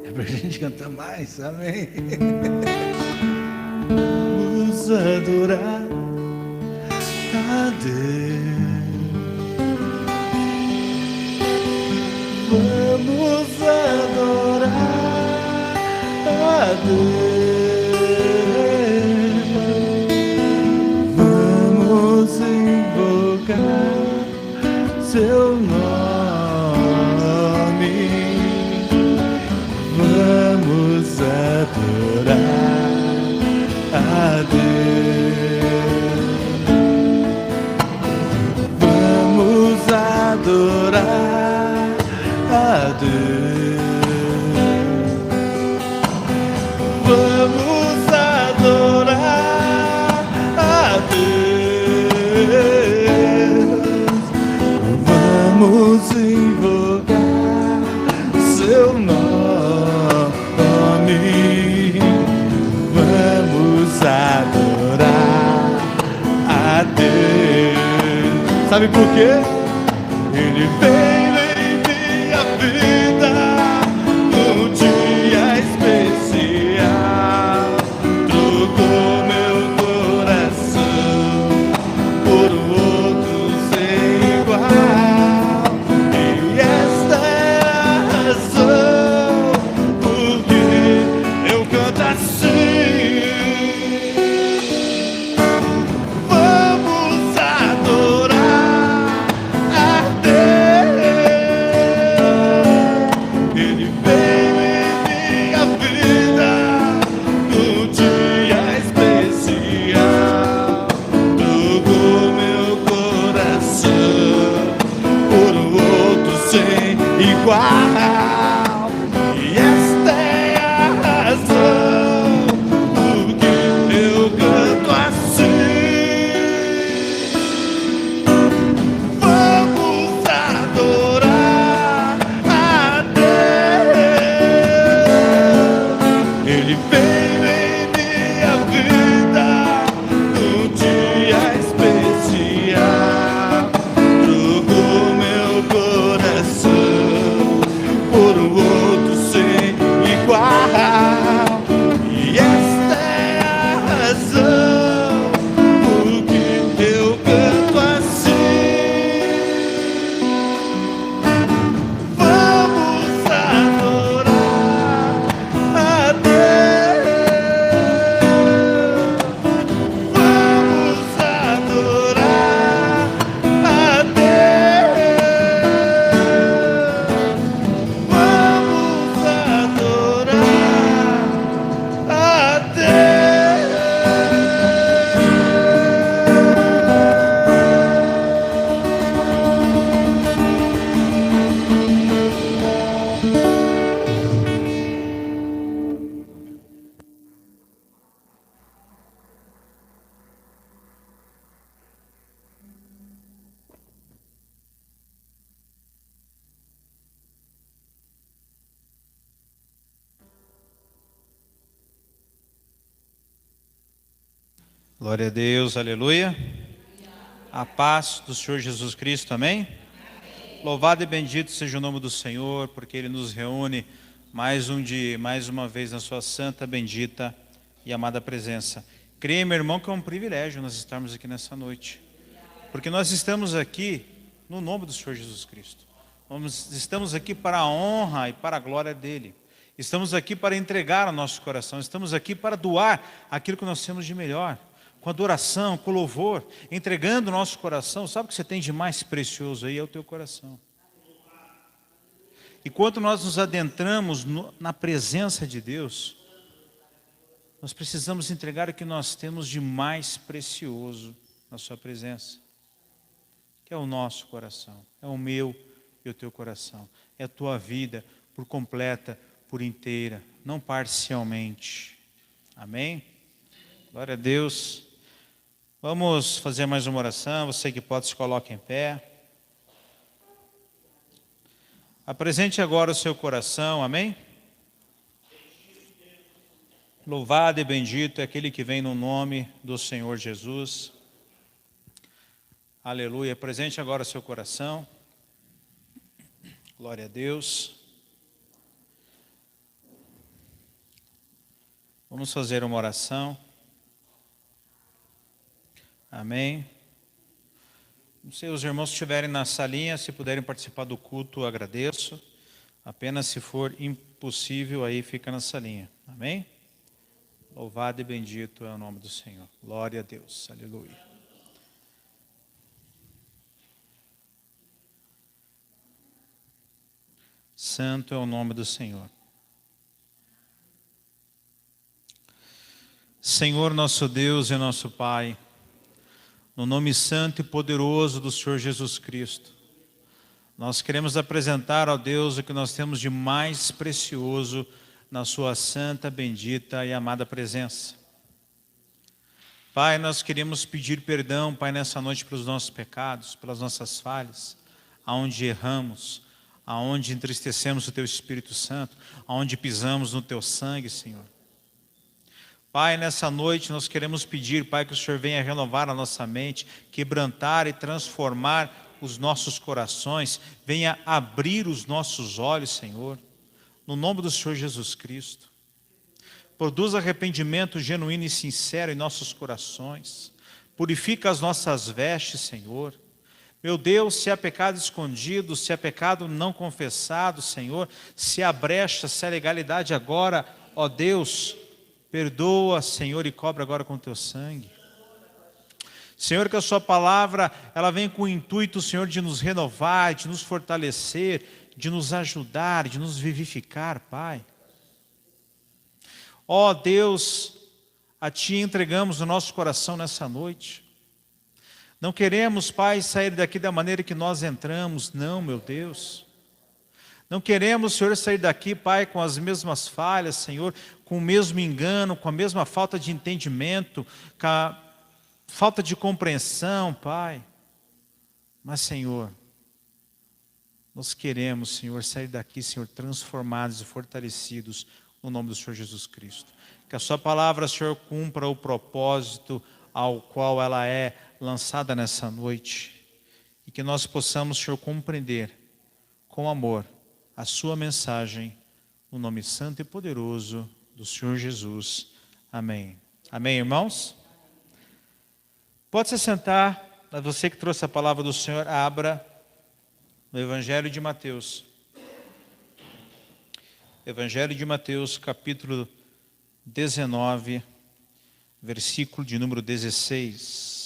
É para a gente cantar mais, amém? Vamos adorar a Deus. Vamos adorar a Deus. Vamos invocar seu nome. Vamos adorar a Deus. Vamos adorar a Deus. Vamos adorar a Deus. Vamos invocar seu nome. Vamos adorar a Deus. Sabe por quê? Ele veio em minha vida num dia especial, trocou meu coração por um outro sem igual. E esta é a razão porque eu canto assim. Vamos adorar a Deus. Ele veio em minha vida num dia especial, trocou meu coração por um outro sem igual. E esta é a razão porque eu canto assim. Vamos adorar a Deus. Ele veio em minha vida num dia especial, trocou meu coração por um outro sem igual. E esta é a razão porque eu canto assim. Vamos adorar a Deus. Vamos adorar a Deus. Vamos adorar a Glória a Deus, aleluia. A paz do Senhor Jesus Cristo, amém? Louvado e bendito seja o nome do Senhor, porque Ele nos reúne mais um dia, mais uma vez na sua santa, bendita e amada presença. Creia, meu irmão, que é um privilégio nós estarmos aqui nessa noite, porque nós estamos aqui no nome do Senhor Jesus Cristo. Nós estamos aqui para a honra e para a glória dEle. Estamos aqui para entregar o nosso coração, estamos aqui para doar aquilo que nós temos de melhor, com adoração, com louvor, entregando o nosso coração. Sabe o que você tem de mais precioso aí? É o teu coração. E quando nós nos adentramos na presença de Deus, nós precisamos entregar o que nós temos de mais precioso na sua presença, que é o nosso coração, é o meu e o teu coração, é a tua vida por completa, por inteira, não parcialmente. Amém? Glória a Deus. Vamos fazer mais uma oração. Você que pode, se coloque em pé. Apresente agora o seu coração, amém? Louvado e bendito é aquele que vem no nome do Senhor Jesus. Aleluia. Apresente agora o seu coração. Glória a Deus. Vamos fazer uma oração. Amém. Se os irmãos estiverem na salinha, se puderem participar do culto, agradeço. Apenas se for impossível, aí fica na salinha. Amém? Louvado e bendito é o nome do Senhor. Glória a Deus. Aleluia. Santo é o nome do Senhor. Senhor nosso Deus e nosso Pai, no nome santo e poderoso do Senhor Jesus Cristo, nós queremos apresentar ao Deus o que nós temos de mais precioso na sua santa, bendita e amada presença. Pai, nós queremos pedir perdão, Pai, nessa noite pelos nossos pecados, pelas nossas falhas, aonde erramos, aonde entristecemos o Teu Espírito Santo, aonde pisamos no Teu sangue, Senhor. Pai, nessa noite nós queremos pedir, Pai, que o Senhor venha renovar a nossa mente, quebrantar e transformar os nossos corações, venha abrir os nossos olhos, Senhor, no nome do Senhor Jesus Cristo. Produz arrependimento genuíno e sincero em nossos corações, purifica as nossas vestes, Senhor. Meu Deus, se há pecado escondido, se há pecado não confessado, Senhor, se há brecha, se há legalidade agora, ó Deus, perdoa, Senhor, e cobre agora com Teu sangue. Senhor, que a Sua palavra, ela vem com o intuito, Senhor, de nos renovar, de nos fortalecer, de nos ajudar, de nos vivificar, Pai. Ó Deus, a Ti entregamos o nosso coração nessa noite. Não queremos, Pai, sair daqui da maneira que nós entramos, não, meu Deus. Não queremos, Senhor, sair daqui, Pai, com as mesmas falhas, Senhor, com o mesmo engano, com a mesma falta de entendimento, com a falta de compreensão, Pai. Mas, Senhor, nós queremos, Senhor, sair daqui, Senhor, transformados e fortalecidos no nome do Senhor Jesus Cristo. Que a Sua palavra, Senhor, cumpra o propósito ao qual ela é lançada nessa noite. E que nós possamos, Senhor, compreender com amor a Sua mensagem, no nome santo e poderoso do Senhor Jesus. Amém. Amém, irmãos? Pode se sentar. Você que trouxe a palavra do Senhor, abra no Evangelho de Mateus. Evangelho de Mateus, capítulo 19, versículo de número 16.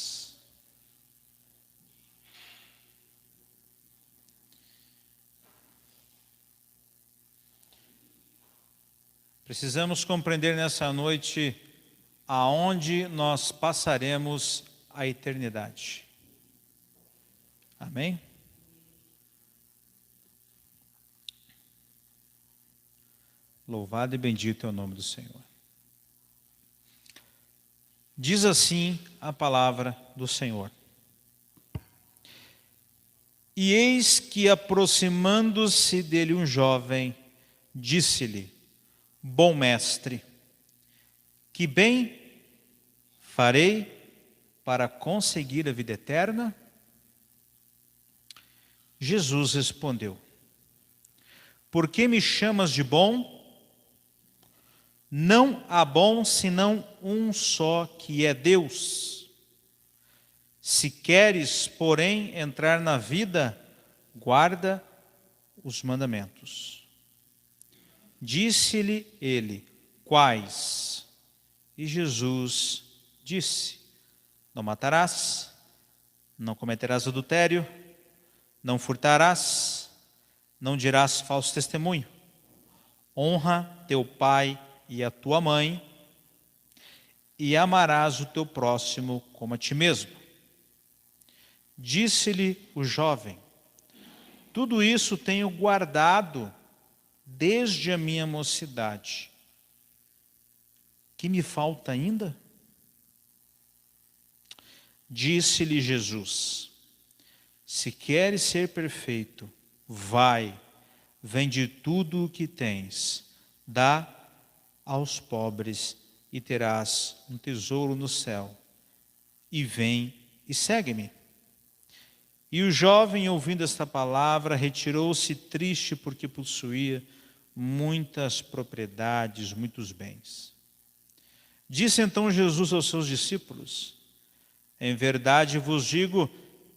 Precisamos compreender nessa noite aonde nós passaremos a eternidade. Amém? Louvado e bendito é o nome do Senhor. Diz assim a palavra do Senhor. E eis que, aproximando-se dele um jovem, disse-lhe: Bom mestre, que bem farei para conseguir a vida eterna? Jesus respondeu: Por que me chamas de bom? Não há bom senão um só, que é Deus. Se queres, porém, entrar na vida, guarda os mandamentos. Disse-lhe ele: Quais? E Jesus disse: Não matarás, não cometerás adultério, não furtarás, não dirás falso testemunho, honra teu pai e a tua mãe, e amarás o teu próximo como a ti mesmo. Disse-lhe o jovem: Tudo isso tenho guardado desde a minha mocidade. Que me falta ainda? Disse-lhe Jesus: Se queres ser perfeito, vai, vende tudo o que tens, dá aos pobres e terás um tesouro no céu. E vem e segue-me. E o jovem, ouvindo esta palavra, retirou-se triste porque possuía muitas propriedades, muitos bens. Disse então Jesus aos seus discípulos: em verdade vos digo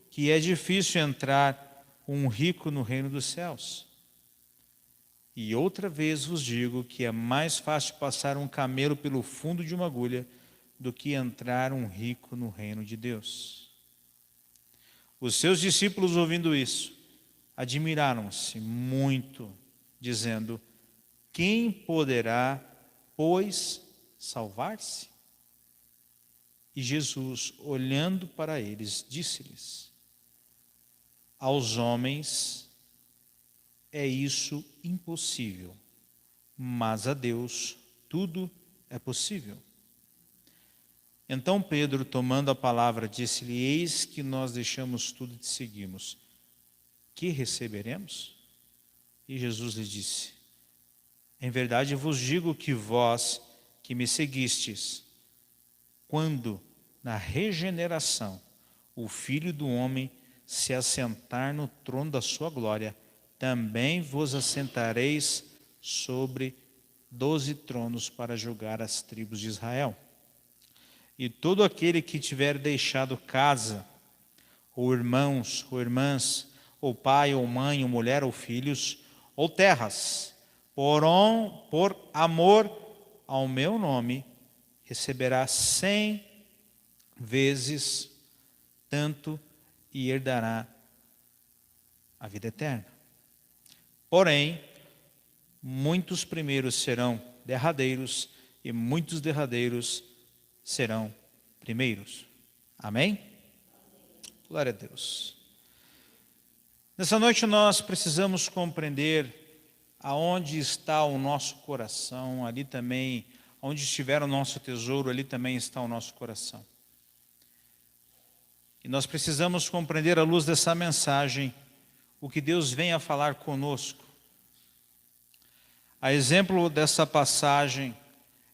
que é difícil entrar um rico no reino dos céus. E outra vez vos digo que é mais fácil passar um camelo pelo fundo de uma agulha do que entrar um rico no reino de Deus. Os seus discípulos, ouvindo isso, admiraram-se muito, dizendo: quem poderá, pois, salvar-se? E Jesus, olhando para eles, disse-lhes: aos homens é isso impossível, mas a Deus tudo é possível. Então Pedro, tomando a palavra, disse-lhe: eis que nós deixamos tudo e te seguimos. Que receberemos? E Jesus lhe disse: em verdade vos digo que vós que me seguistes, quando na regeneração o Filho do Homem se assentar no trono da sua glória, também vos assentareis sobre 12 tronos para julgar as tribos de Israel. E todo aquele que tiver deixado casa, ou irmãos, ou irmãs, ou pai, ou mãe, ou mulher, ou filhos, ou terras, por amor ao meu nome, receberá 100 vezes tanto e herdará a vida eterna. Porém, muitos primeiros serão derradeiros e muitos derradeiros serão primeiros. Amém? Glória a Deus. Nessa noite nós precisamos compreender aonde está o nosso coração, ali também, onde estiver o nosso tesouro, ali também está o nosso coração. E nós precisamos compreender à luz dessa mensagem o que Deus vem a falar conosco. A exemplo dessa passagem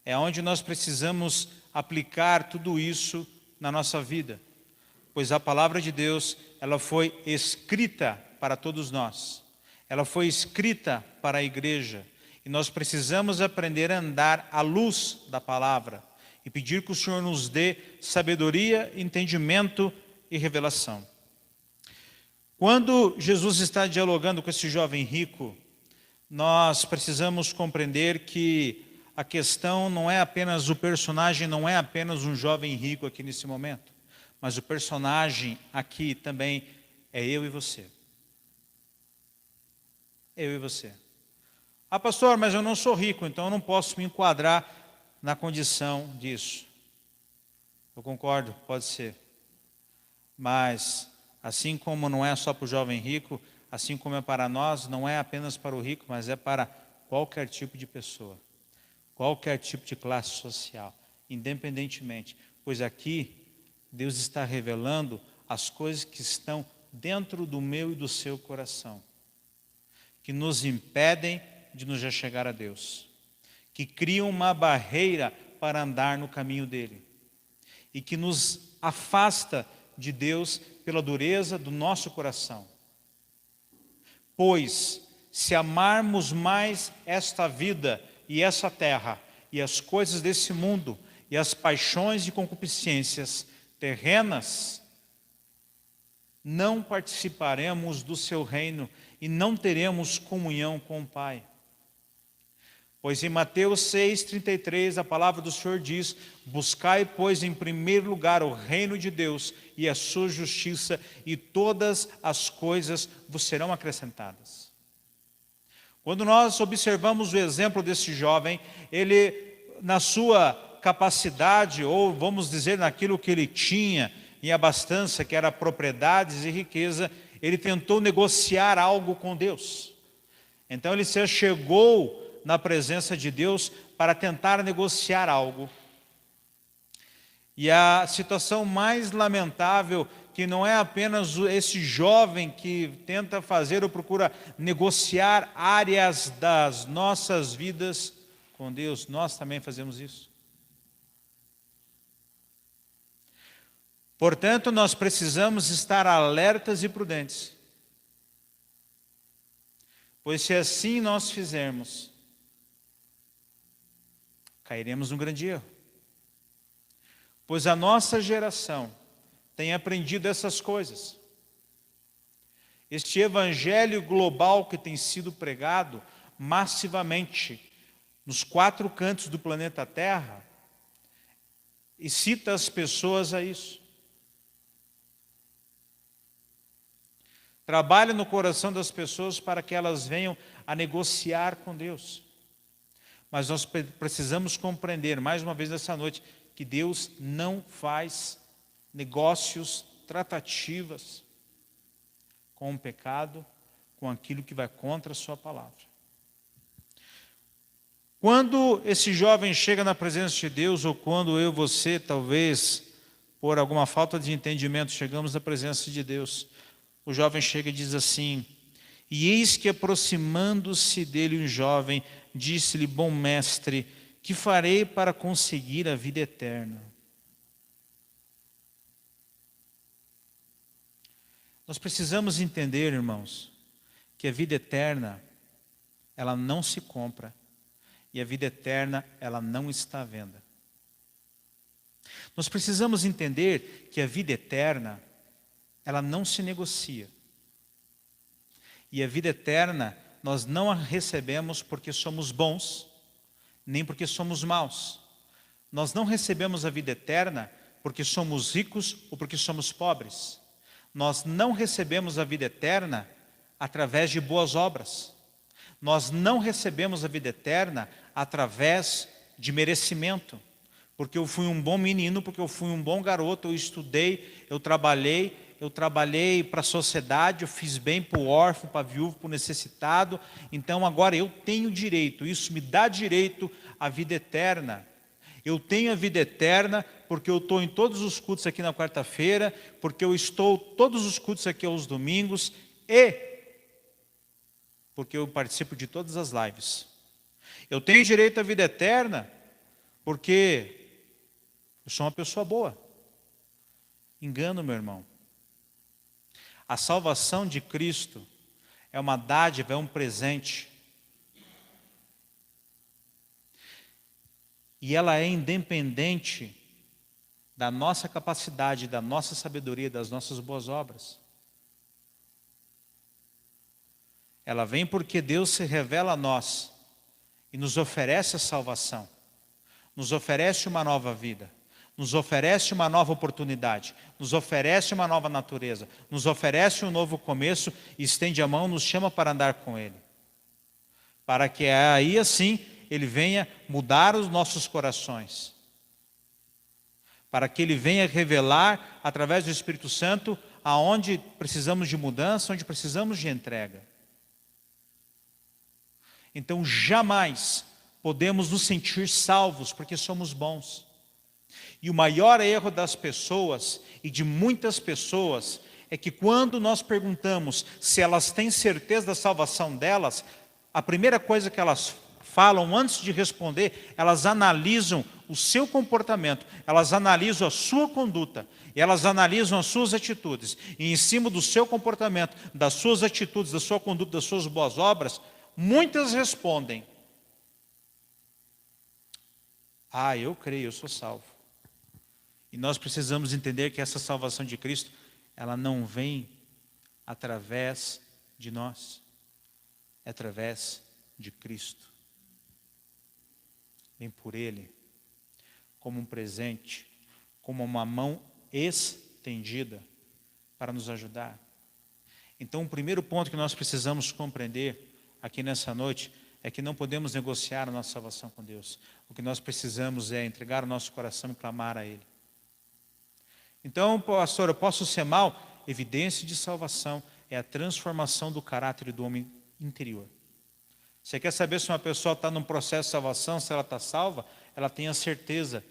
é onde nós precisamos aplicar tudo isso na nossa vida, pois a palavra de Deus, ela foi escrita para todos nós, ela foi escrita para a igreja, e nós precisamos aprender a andar à luz da palavra e pedir que o Senhor nos dê sabedoria, entendimento e revelação. Quando Jesus está dialogando com esse jovem rico, nós precisamos compreender que a questão não é apenas, o personagem não é apenas um jovem rico aqui nesse momento, mas o personagem aqui também é eu e você. Eu e você. Ah, pastor, mas eu não sou rico, então eu não posso me enquadrar na condição disso. Eu concordo, pode ser. Mas, assim como não é só para o jovem rico, assim como é para nós, não é apenas para o rico, mas é para qualquer tipo de pessoa, qualquer tipo de classe social, independentemente. Pois aqui, Deus está revelando as coisas que estão dentro do meu e do seu coração, que nos impedem de nos chegar a Deus, que criam uma barreira para andar no caminho dele, e que nos afasta de Deus pela dureza do nosso coração. Pois, se amarmos mais esta vida e essa terra, e as coisas desse mundo, e as paixões e concupiscências terrenas, não participaremos do seu reino e não teremos comunhão com o Pai. Pois em Mateus 6,33 a palavra do Senhor diz: buscai, pois, em primeiro lugar o reino de Deus e a sua justiça, e todas as coisas vos serão acrescentadas. Quando nós observamos o exemplo desse jovem, ele, na sua capacidade, ou vamos dizer, naquilo que ele tinha em abastança, que era propriedades e riqueza, ele tentou negociar algo com Deus. Então ele se chegou na presença de Deus para tentar negociar algo. E a situação mais lamentável, que não é apenas esse jovem que tenta fazer ou procura negociar áreas das nossas vidas com Deus, nós também fazemos isso. Portanto, nós precisamos estar alertas e prudentes, pois se assim nós fizermos, cairemos num grande erro. pois a nossa geração tem aprendido essas coisas. Este evangelho global que tem sido pregado massivamente nos 4 cantos do planeta Terra, excita as pessoas a isso. Trabalha no coração das pessoas para que elas venham a negociar com Deus. Mas nós precisamos compreender, mais uma vez nessa noite, que Deus não faz negócios, tratativas com o pecado, com aquilo que vai contra a sua palavra. Quando esse jovem chega na presença de Deus, ou quando eu e você, talvez, por alguma falta de entendimento, chegamos na presença de Deus, o jovem chega e diz assim: e eis que aproximando-se dele um jovem, disse-lhe: bom mestre, que farei para conseguir a vida eterna? Nós precisamos entender, irmãos, que a vida eterna, ela não se compra, e a vida eterna, ela não está à venda. Nós precisamos entender que a vida eterna, ela não se negocia. E a vida eterna, nós não a recebemos porque somos bons, nem porque somos maus. Nós não recebemos a vida eterna porque somos ricos ou porque somos pobres. Nós não recebemos a vida eterna através de boas obras. Nós não recebemos a vida eterna através de merecimento. Porque eu fui um bom menino, porque eu fui um bom garoto, eu estudei, eu trabalhei para a sociedade, eu fiz bem para o órfão, para a viúva, para o necessitado. Então agora eu tenho direito, isso me dá direito à vida eterna. Eu tenho a vida eterna porque eu estou em todos os cultos aqui na quarta-feira, porque eu estou todos os cultos aqui aos domingos e porque eu participo de todas as lives. Eu tenho direito à vida eterna porque eu sou uma pessoa boa. Engano, meu irmão. A salvação de Cristo é uma dádiva, é um presente. E ela é independente da nossa capacidade, da nossa sabedoria, das nossas boas obras. Ela vem porque Deus se revela a nós e nos oferece a salvação, nos oferece uma nova vida, nos oferece uma nova oportunidade, nos oferece uma nova natureza, nos oferece um novo começo e estende a mão, nos chama para andar com Ele. Para que aí assim Ele venha mudar os nossos corações. Para que Ele venha revelar através do Espírito Santo aonde precisamos de mudança, onde precisamos de entrega. Então jamais podemos nos sentir salvos porque somos bons. E o maior erro das pessoas, e de muitas pessoas, é que quando nós perguntamos se elas têm certeza da salvação delas, a primeira coisa que elas falam antes de responder, elas analisam o seu comportamento, elas analisam a sua conduta, e elas analisam as suas atitudes. E em cima do seu comportamento, das suas atitudes, da sua conduta, das suas boas obras, muitas respondem: ah, eu creio, eu sou salvo. E nós precisamos entender que essa salvação de Cristo, ela não vem através de nós, é através de Cristo. Vem por Ele, como um presente, como uma mão estendida para nos ajudar. Então, o primeiro ponto que nós precisamos compreender aqui nessa noite é que não podemos negociar a nossa salvação com Deus. O que nós precisamos é entregar o nosso coração e clamar a Ele. Então, pastor, eu posso ser mal? Evidência de salvação é a transformação do caráter do homem interior. Você quer saber se uma pessoa está num processo de salvação, se ela está salva? Ela tem a certeza,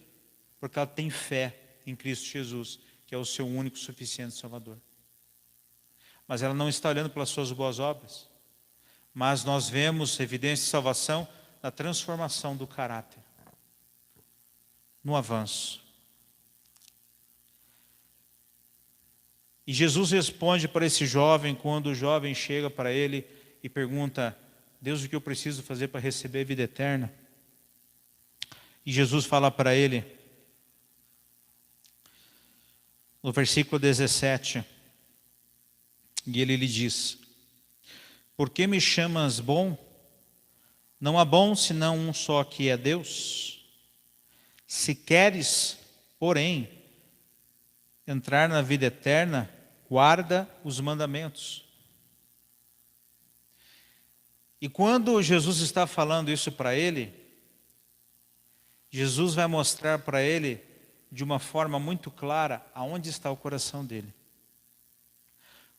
porque ela tem fé em Cristo Jesus, que é o seu único e suficiente Salvador. Mas ela não está olhando pelas suas boas obras. Mas nós vemos evidência de salvação na transformação do caráter, no avanço. E Jesus responde para esse jovem, quando o jovem chega para ele e pergunta: Deus, o que eu preciso fazer para receber a vida eterna? E Jesus fala para ele: no versículo 17. E ele lhe diz: por que me chamas bom? Não há bom senão um só, que é Deus. Se queres, porém, entrar na vida eterna, guarda os mandamentos. E quando Jesus está falando isso para ele, Jesus vai mostrar para ele de uma forma muito clara aonde está o coração dele.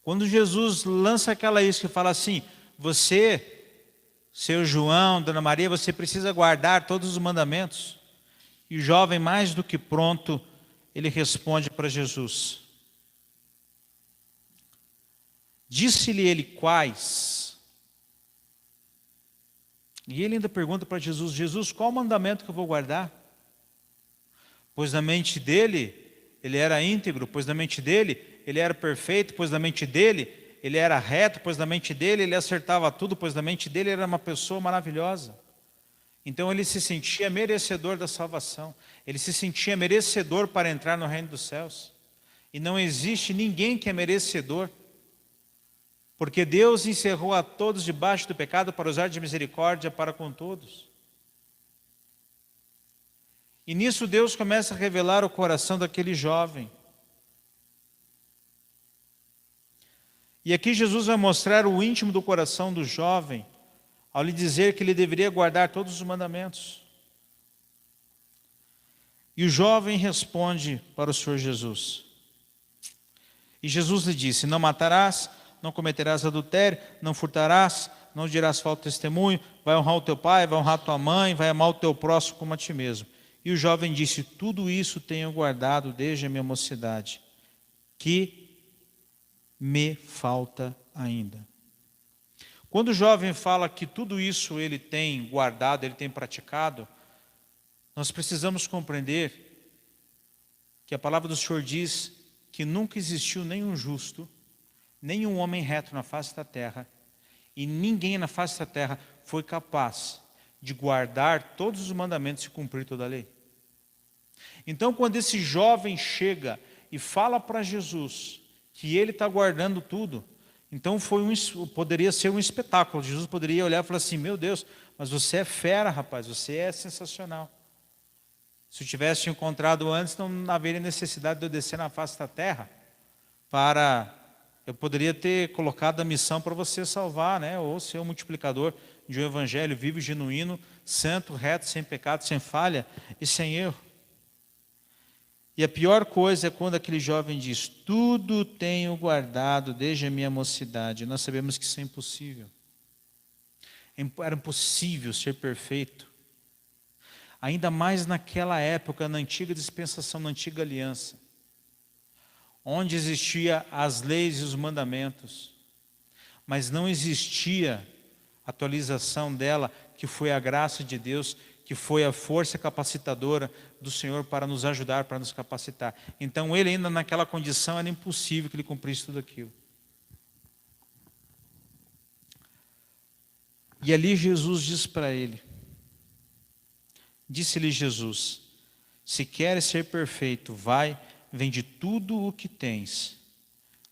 Quando Jesus lança aquela isca e fala assim: você, seu João, Dona Maria, você precisa guardar todos os mandamentos. E o jovem, mais do que pronto, ele responde para Jesus. Disse-lhe ele quais? E ele ainda pergunta para Jesus: Jesus, qual o mandamento que eu vou guardar? Pois na mente dele, ele era íntegro, pois na mente dele, ele era perfeito, pois na mente dele, ele era reto, pois na mente dele, ele acertava tudo, pois na mente dele, ele era uma pessoa maravilhosa. Então ele se sentia merecedor da salvação, ele se sentia merecedor para entrar no reino dos céus. E não existe ninguém que é merecedor, porque Deus encerrou a todos debaixo do pecado para usar de misericórdia para com todos. E nisso Deus começa a revelar o coração daquele jovem. E aqui Jesus vai mostrar o íntimo do coração do jovem, ao lhe dizer que ele deveria guardar todos os mandamentos. E o jovem responde para o Senhor Jesus. E Jesus lhe disse: não matarás, não cometerás adultério, não furtarás, não dirás falso testemunho, vai honrar o teu pai, vai honrar a tua mãe, vai amar o teu próximo como a ti mesmo. E o jovem disse: tudo isso tenho guardado desde a minha mocidade. Que me falta ainda? Quando o jovem fala que tudo isso ele tem guardado, ele tem praticado, nós precisamos compreender que a palavra do Senhor diz que nunca existiu nenhum justo, nenhum homem reto na face da terra, e ninguém na face da terra foi capaz de guardar todos os mandamentos e cumprir toda a lei. Então, quando esse jovem chega e fala para Jesus que ele está guardando tudo, então poderia ser um espetáculo. Jesus poderia olhar e falar assim: meu Deus, mas você é fera, rapaz, você é sensacional. Se eu tivesse te encontrado antes, não haveria necessidade de eu descer na face da terra eu poderia ter colocado a missão para você salvar, né? Ou ser um multiplicador de um evangelho vivo e genuíno, santo, reto, sem pecado, sem falha e sem erro. E a pior coisa é quando aquele jovem diz: tudo tenho guardado desde a minha mocidade. Nós sabemos que isso é impossível. Era impossível ser perfeito. Ainda mais naquela época, na antiga dispensação, na antiga aliança, onde existia as leis e os mandamentos, mas não existia atualização dela, que foi a graça de Deus, que foi a força capacitadora do Senhor para nos ajudar, para nos capacitar. Então ele ainda naquela condição era impossível que ele cumprisse tudo aquilo. E ali Jesus diz para ele, disse-lhe Jesus: se queres ser perfeito, vai, vende tudo o que tens,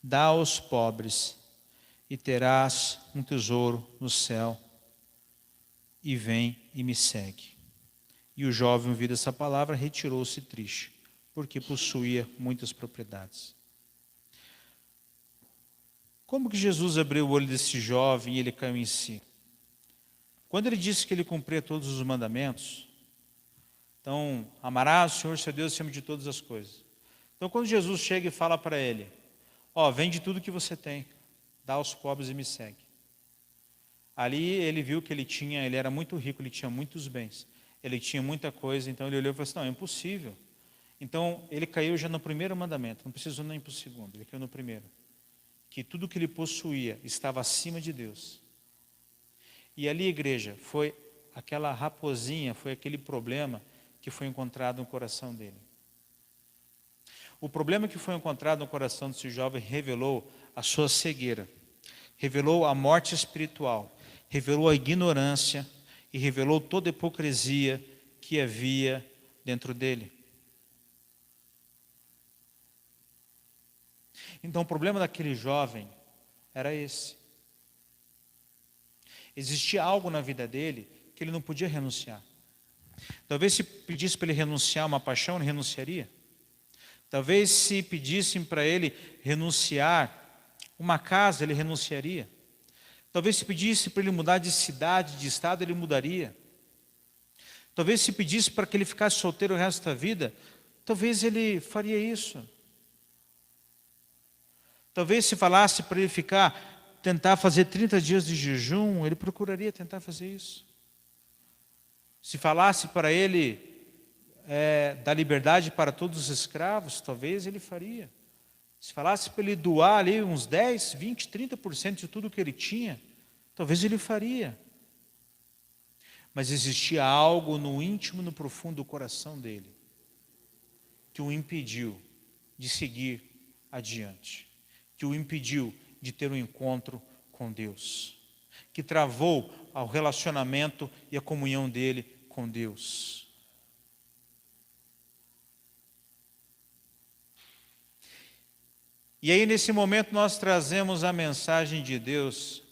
dá aos pobres, e terás um tesouro no céu, e vem e me segue. E o jovem, ouvindo essa palavra, retirou-se triste, porque possuía muitas propriedades. Como que Jesus abriu o olho desse jovem e ele caiu em si? Quando ele disse que ele cumpria todos os mandamentos, então, amarás o Senhor seu Deus acima de todas as coisas. Então, quando Jesus chega e fala para ele: vende tudo que você tem, dá aos pobres e me segue. Ali ele viu que ele era muito rico, ele tinha muitos bens, ele tinha muita coisa, então ele olhou e falou assim: não, é impossível. Então, ele caiu já no primeiro mandamento, não precisou nem para o segundo, ele caiu no primeiro. Que tudo que ele possuía estava acima de Deus. E ali, igreja, foi aquela raposinha, foi aquele problema que foi encontrado no coração dele. O problema que foi encontrado no coração desse jovem revelou a sua cegueira, revelou a morte espiritual, revelou a ignorância e revelou toda a hipocrisia que havia dentro dele. Então o problema daquele jovem era esse. Existia algo na vida dele que ele não podia renunciar. Talvez se pedisse para ele renunciar a uma paixão, ele renunciaria. Talvez se pedissem para ele renunciar uma casa, ele renunciaria. Talvez se pedisse para ele mudar de cidade, de estado, ele mudaria. Talvez se pedisse para que ele ficasse solteiro o resto da vida, talvez ele faria isso. Talvez se falasse para ele tentar fazer 30 dias de jejum, ele procuraria tentar fazer isso. Se falasse para ele dar liberdade para todos os escravos, talvez ele faria. Se falasse para ele doar ali uns 10, 20, 30% de tudo que ele tinha, talvez ele faria. Mas existia algo no íntimo, no profundo do coração dele, que o impediu de seguir adiante, que o impediu de ter um encontro com Deus, que travou o relacionamento e a comunhão dele com Deus. E aí nesse momento nós trazemos a mensagem de Deus,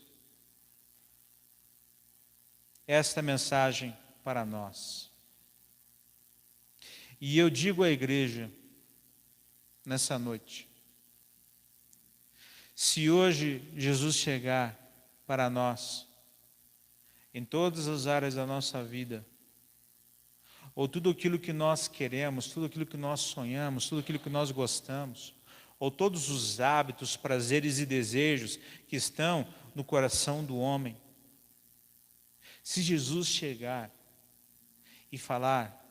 esta mensagem para nós. E eu digo à igreja, nessa noite, se hoje Jesus chegar para nós, em todas as áreas da nossa vida, ou tudo aquilo que nós queremos, tudo aquilo que nós sonhamos, tudo aquilo que nós gostamos, ou todos os hábitos, prazeres e desejos que estão no coração do homem, se Jesus chegar e falar,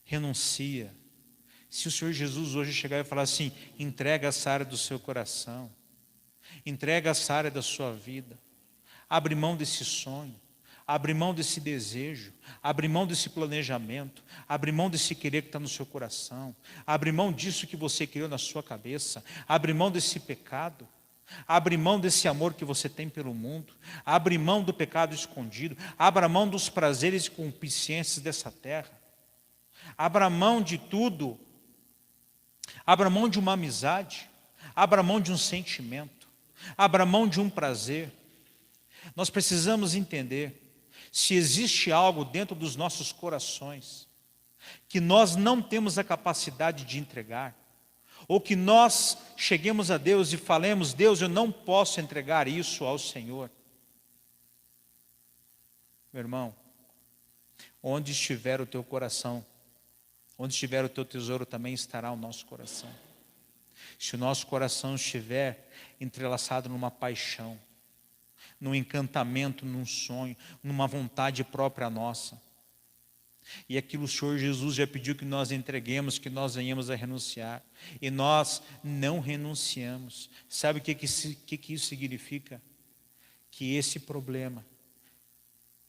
renuncia, se o Senhor Jesus hoje chegar e falar assim, entrega essa área do seu coração, entrega essa área da sua vida, abre mão desse sonho, abre mão desse desejo, abre mão desse planejamento, abre mão desse querer que está no seu coração, abre mão disso que você criou na sua cabeça, abre mão desse pecado, abre mão desse amor que você tem pelo mundo, abre mão do pecado escondido, abra mão dos prazeres e concupiscências dessa terra, abra mão de tudo, abra mão de uma amizade, abra mão de um sentimento, abra mão de um prazer. Nós precisamos entender se existe algo dentro dos nossos corações que nós não temos a capacidade de entregar, ou que nós cheguemos a Deus e falemos, Deus, eu não posso entregar isso ao Senhor. Meu irmão, onde estiver o teu coração, onde estiver o teu tesouro, também estará o nosso coração. Se o nosso coração estiver entrelaçado numa paixão, num encantamento, num sonho, numa vontade própria nossa, e aquilo o Senhor Jesus já pediu que nós entreguemos, que nós venhamos a renunciar, e nós não renunciamos. Sabe o que isso significa? Que esse problema,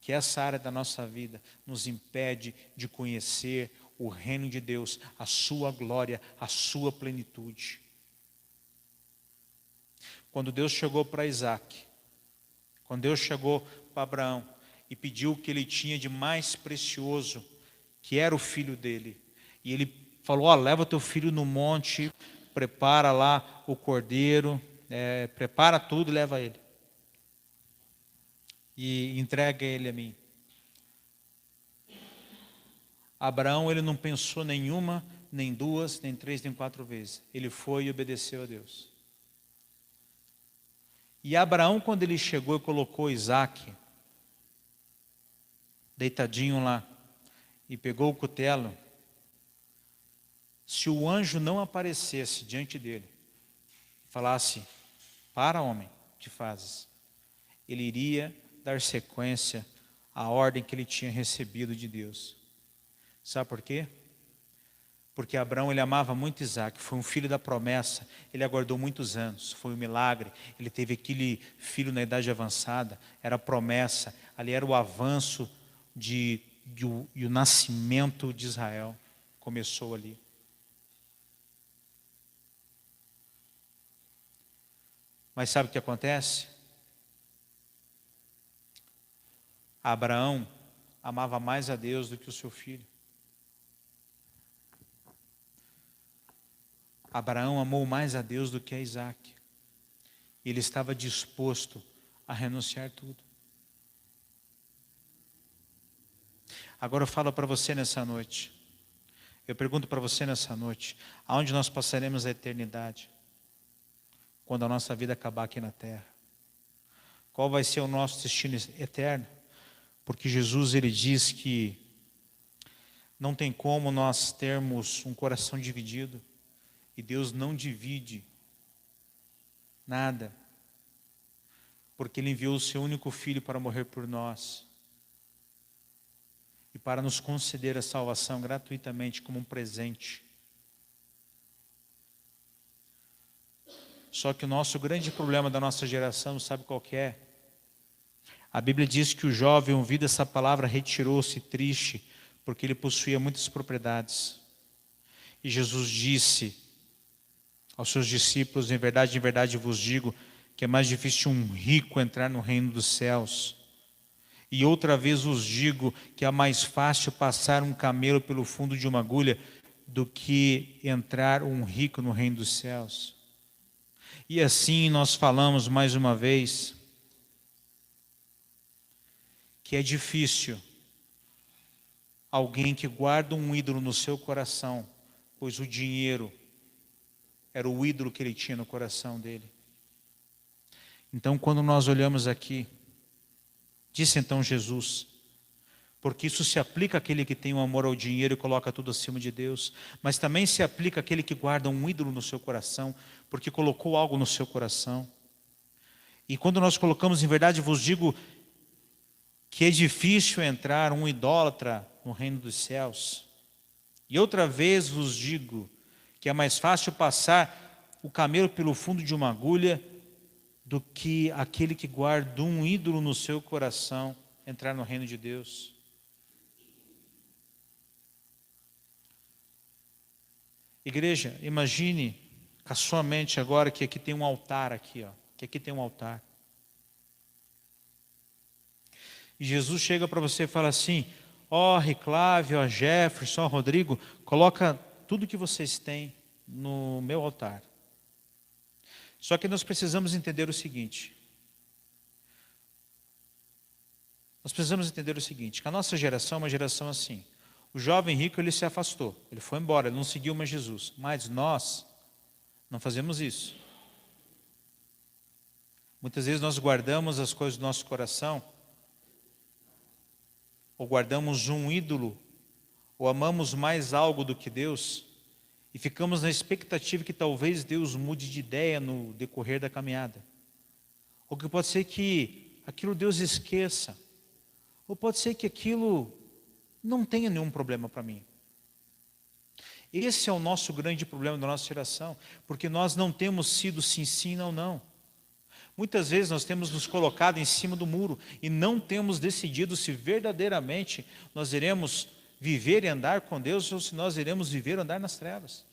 que essa área da nossa vida nos impede de conhecer o reino de Deus, a sua glória, a sua plenitude. Quando Deus chegou para Isaac, quando Deus chegou para Abraão e pediu o que ele tinha de mais precioso, que era o filho dele, e ele falou, leva teu filho no monte, prepara lá o cordeiro, prepara tudo e leva ele. E entrega ele a mim. Abraão, ele não pensou nenhuma, nem duas, nem três, nem quatro vezes. Ele foi e obedeceu a Deus. E Abraão, quando ele chegou e colocou Isaac deitadinho lá, e pegou o cutelo, se o anjo não aparecesse diante dele, falasse, para homem, que fazes? Ele iria dar sequência à ordem que ele tinha recebido de Deus. Sabe por quê? Porque Abraão, ele amava muito Isaac, foi um filho da promessa, ele aguardou muitos anos, foi um milagre, ele teve aquele filho na idade avançada, era a promessa, ali era o avanço e o nascimento de Israel, começou ali. Mas sabe o que acontece? Abraão amava mais a Deus do que o seu filho. Abraão amou mais a Deus do que a Isaac. Ele estava disposto a renunciar tudo. Agora eu falo para você nessa noite. Eu pergunto para você nessa noite. Aonde nós passaremos a eternidade? Quando a nossa vida acabar aqui na terra. Qual vai ser o nosso destino eterno? Porque Jesus, ele diz que não tem como nós termos um coração dividido. E Deus não divide nada. Porque Ele enviou o Seu único Filho para morrer por nós. E para nos conceder a salvação gratuitamente como um presente. Só que o nosso grande problema da nossa geração, sabe qual que é? A Bíblia diz que o jovem, ouvindo essa palavra, retirou-se triste, porque ele possuía muitas propriedades. E Jesus disse aos seus discípulos: em verdade vos digo, que é mais difícil um rico entrar no reino dos céus. E outra vez vos digo que é mais fácil passar um camelo pelo fundo de uma agulha do que entrar um rico no reino dos céus. E assim nós falamos mais uma vez que é difícil alguém que guarda um ídolo no seu coração, pois o dinheiro era o ídolo que ele tinha no coração dele. Então, quando nós olhamos aqui, disse então Jesus, porque isso se aplica àquele que tem um amor ao dinheiro e coloca tudo acima de Deus, mas também se aplica àquele que guarda um ídolo no seu coração, porque colocou algo no seu coração. E quando nós colocamos, em verdade vos digo, que é difícil entrar um idólatra no reino dos céus. E outra vez vos digo, que é mais fácil passar o camelo pelo fundo de uma agulha do que aquele que guarda um ídolo no seu coração entrar no reino de Deus. Igreja, imagine com a sua mente agora que aqui tem um altar aqui, ó, que aqui tem um altar. E Jesus chega para você e fala assim: ó Riclávio, ó Jefferson, ó Rodrigo, coloca tudo que vocês têm no meu altar. Só que nós precisamos entender o seguinte. Que a nossa geração é uma geração assim. O jovem rico, ele se afastou, ele foi embora, ele não seguiu mais Jesus. Mas nós não fazemos isso. Muitas vezes nós guardamos as coisas do nosso coração, ou guardamos um ídolo, ou amamos mais algo do que Deus, e ficamos na expectativa que talvez Deus mude de ideia no decorrer da caminhada. Ou que pode ser que aquilo Deus esqueça. Ou pode ser que aquilo não tenha nenhum problema para mim. Esse é o nosso grande problema da nossa geração, porque nós não temos sido sim, não. Muitas vezes nós temos nos colocado em cima do muro e não temos decidido se verdadeiramente nós iremos viver e andar com Deus, ou se nós iremos viver e andar nas trevas.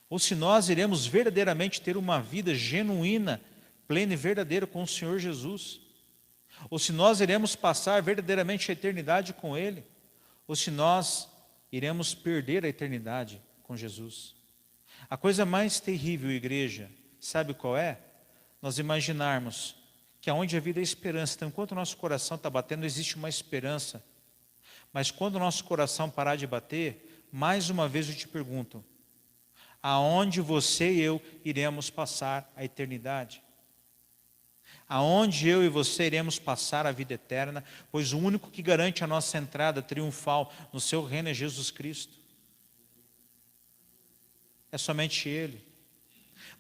Ou se nós iremos verdadeiramente ter uma vida genuína, plena e verdadeira com o Senhor Jesus. Ou se nós iremos passar verdadeiramente a eternidade com Ele. Ou se nós iremos perder a eternidade com Jesus. A coisa mais terrível, igreja, sabe qual é? Nós imaginarmos que aonde a vida é esperança, então enquanto o nosso coração está batendo, existe uma esperança. Mas quando o nosso coração parar de bater, mais uma vez eu te pergunto, aonde você e eu iremos passar a eternidade? Aonde eu e você iremos passar a vida eterna, pois o único que garante a nossa entrada triunfal no seu reino é Jesus Cristo. É somente Ele.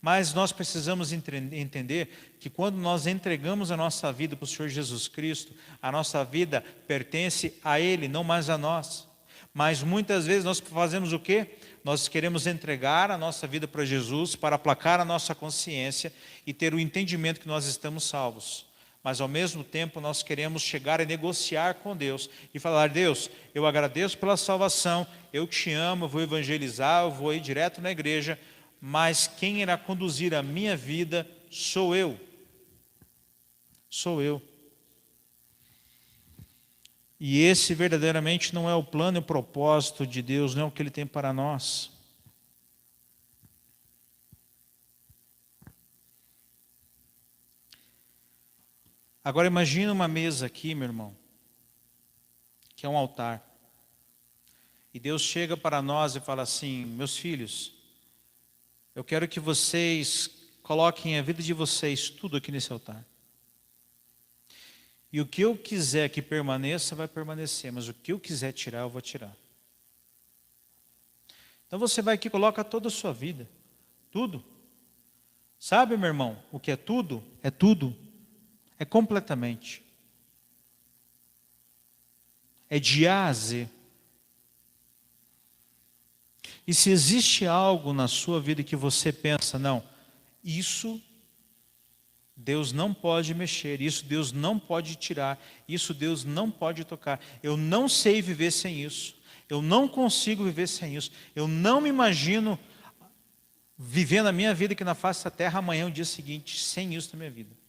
Mas nós precisamos entender que quando nós entregamos a nossa vida para o Senhor Jesus Cristo, a nossa vida pertence a Ele, não mais a nós. Mas muitas vezes nós fazemos o quê? Nós queremos entregar a nossa vida para Jesus, para aplacar a nossa consciência e ter o entendimento que nós estamos salvos. Mas ao mesmo tempo nós queremos chegar a negociar com Deus e falar: Deus, eu agradeço pela salvação, eu te amo, eu vou evangelizar, eu vou ir direto na igreja, mas quem irá conduzir a minha vida sou eu. Sou eu. E esse verdadeiramente não é o plano e o propósito de Deus, não é o que Ele tem para nós. Agora imagina uma mesa aqui, meu irmão, que é um altar. E Deus chega para nós e fala assim: meus filhos, eu quero que vocês coloquem a vida de vocês tudo aqui nesse altar. E o que eu quiser que permaneça, vai permanecer. Mas o que eu quiser tirar, eu vou tirar. Então você vai aqui e coloca toda a sua vida. Tudo. Sabe, meu irmão, o que é tudo? É tudo. É completamente. É de A a Z. E se existe algo na sua vida que você pensa, não, isso Deus não pode mexer, isso Deus não pode tirar, isso Deus não pode tocar. Eu não sei viver sem isso, eu não consigo viver sem isso, eu não me imagino vivendo a minha vida aqui na face da terra amanhã, o dia seguinte, sem isso na minha vida.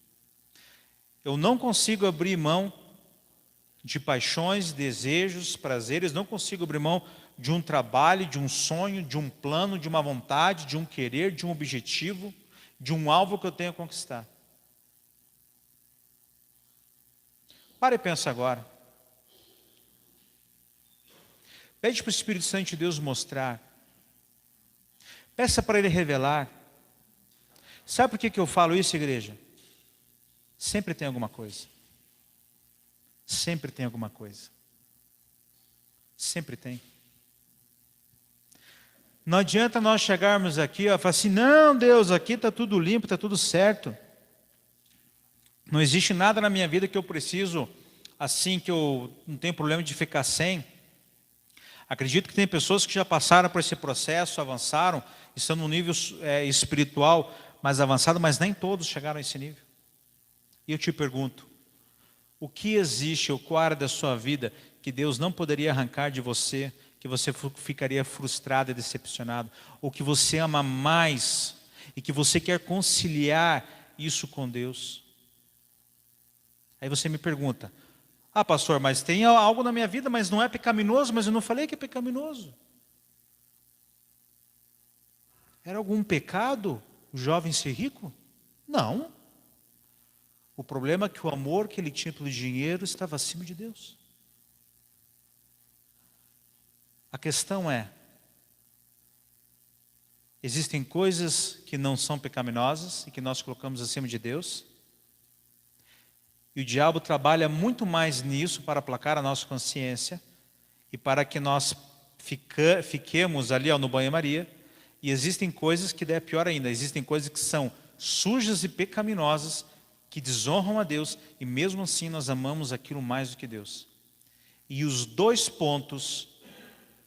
Eu não consigo abrir mão de paixões, desejos, prazeres, não consigo abrir mão de um trabalho, de um sonho, de um plano, de uma vontade, de um querer, de um objetivo, de um alvo que eu tenho a conquistar. Para e pensa agora. Pede para o Espírito Santo de Deus mostrar. Peça para Ele revelar. Sabe por que eu falo isso, igreja? Sempre tem alguma coisa. Sempre tem alguma coisa. Sempre tem. Não adianta nós chegarmos aqui e falar assim, não, Deus, aqui está tudo limpo, está tudo certo. Não existe nada na minha vida que eu preciso, assim, que eu não tenho problema de ficar sem. Acredito que tem pessoas que já passaram por esse processo, avançaram, estão num nível espiritual mais avançado, mas nem todos chegaram a esse nível. E eu te pergunto, o que existe, ou qual área da sua vida que Deus não poderia arrancar de você, que você ficaria frustrado e decepcionado, ou que você ama mais e que você quer conciliar isso com Deus? Aí você me pergunta, pastor, mas tem algo na minha vida, mas não é pecaminoso, mas eu não falei que é pecaminoso. Era algum pecado o jovem ser rico? Não. O problema é que o amor que ele tinha pelo dinheiro estava acima de Deus. A questão é, existem coisas que não são pecaminosas e que nós colocamos acima de Deus. E o diabo trabalha muito mais nisso para aplacar a nossa consciência e para que nós fiquemos ali no banho-maria. E existem coisas que é pior ainda, existem coisas que são sujas e pecaminosas, que desonram a Deus, e mesmo assim nós amamos aquilo mais do que Deus. E os dois pontos,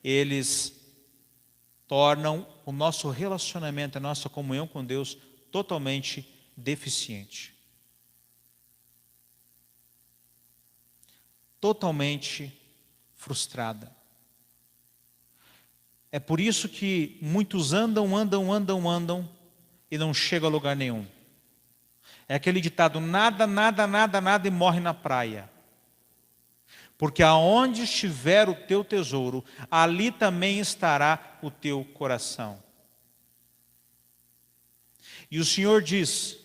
eles tornam o nosso relacionamento, a nossa comunhão com Deus totalmente deficiente. Totalmente frustrada. É por isso que muitos andam e não chegam a lugar nenhum. É aquele ditado, nada e morre na praia. Porque aonde estiver o teu tesouro, ali também estará o teu coração. E o Senhor diz,